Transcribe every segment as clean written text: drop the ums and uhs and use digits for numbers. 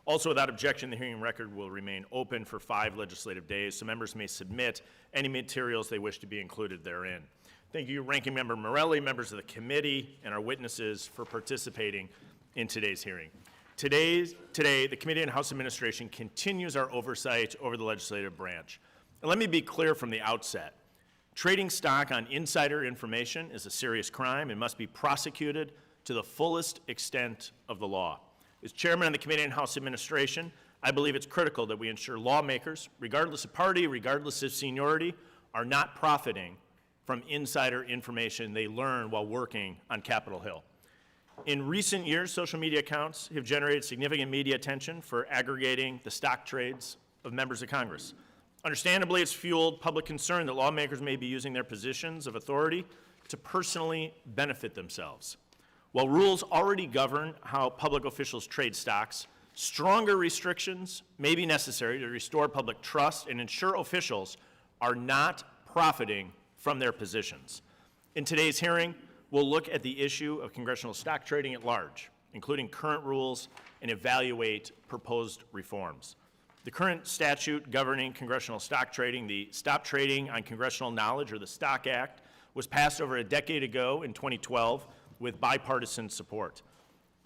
Also, without objection, the hearing record will remain open for 5 legislative days, so members may submit any materials they wish to be included therein. Thank you, Ranking Member Morelli, members of the committee, and our witnesses for participating in today's hearing. Today, the Committee on House Administration continues our oversight over the legislative branch. And let me be clear from the outset. Trading stock on insider information is a serious crime and must be prosecuted to the fullest extent of the law. As chairman of the Committee on House Administration, I believe it's critical that we ensure lawmakers, regardless of party, regardless of seniority, are not profiting from insider information they learn while working on Capitol Hill. In recent years, social media accounts have generated significant media attention for aggregating the stock trades of members of Congress. Understandably, it's fueled public concern that lawmakers may be using their positions of authority to personally benefit themselves. While rules already govern how public officials trade stocks, stronger restrictions may be necessary to restore public trust and ensure officials are not profiting from their positions. In today's hearing, we'll look at the issue of congressional stock trading at large, including current rules, and evaluate proposed reforms. The current statute governing congressional stock trading, the Stop Trading on Congressional Knowledge, or the STOCK Act, was passed over a decade ago in 2012 with bipartisan support.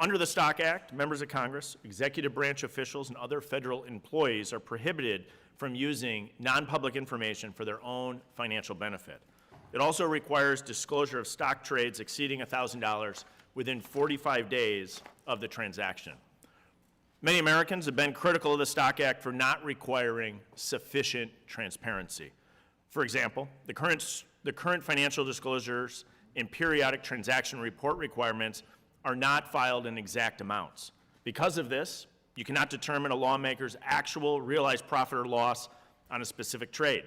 Under the STOCK Act, members of Congress, executive branch officials, and other federal employees are prohibited from using non-public information for their own financial benefit. It also requires disclosure of stock trades exceeding $1,000 within 45 days of the transaction. Many Americans have been critical of the STOCK Act for not requiring sufficient transparency. For example, the current financial disclosures and periodic transaction report requirements are not filed in exact amounts. Because of this, you cannot determine a lawmaker's actual realized profit or loss on a specific trade.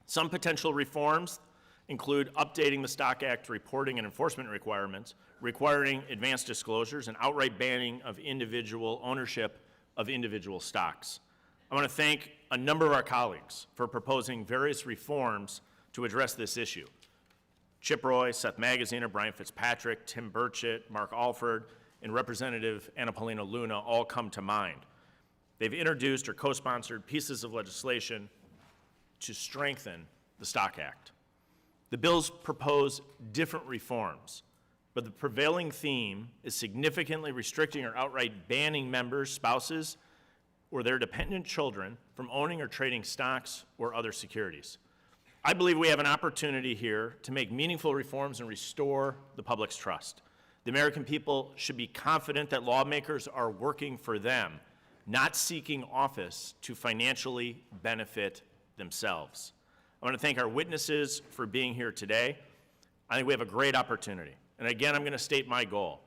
Some potential reforms include updating the STOCK Act reporting and enforcement requirements, requiring advanced disclosures, and outright banning of individual ownership of individual stocks. I want to thank a number of our colleagues for proposing various reforms to address this issue. Chip Roy, Seth Magaziner, Brian Fitzpatrick, Tim Burchett, Mark Alford, and Representative Anna Paulina Luna all come to mind. They've introduced or co-sponsored pieces of legislation to strengthen the STOCK Act. The bills propose different reforms, but the prevailing theme is significantly restricting or outright banning members, spouses, or their dependent children from owning or trading stocks or other securities. I believe we have an opportunity here to make meaningful reforms and restore the public's trust. The American people should be confident that lawmakers are working for them, not seeking office to financially benefit themselves. I want to thank our witnesses for being here today. I think we have a great opportunity. And again, I'm going to state my goal.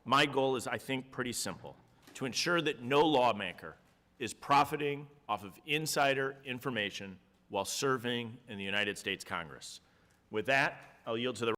My goal is, I think, pretty simple: to ensure that no lawmaker is profiting off of insider information while serving in the United States Congress. With that, I'll yield to the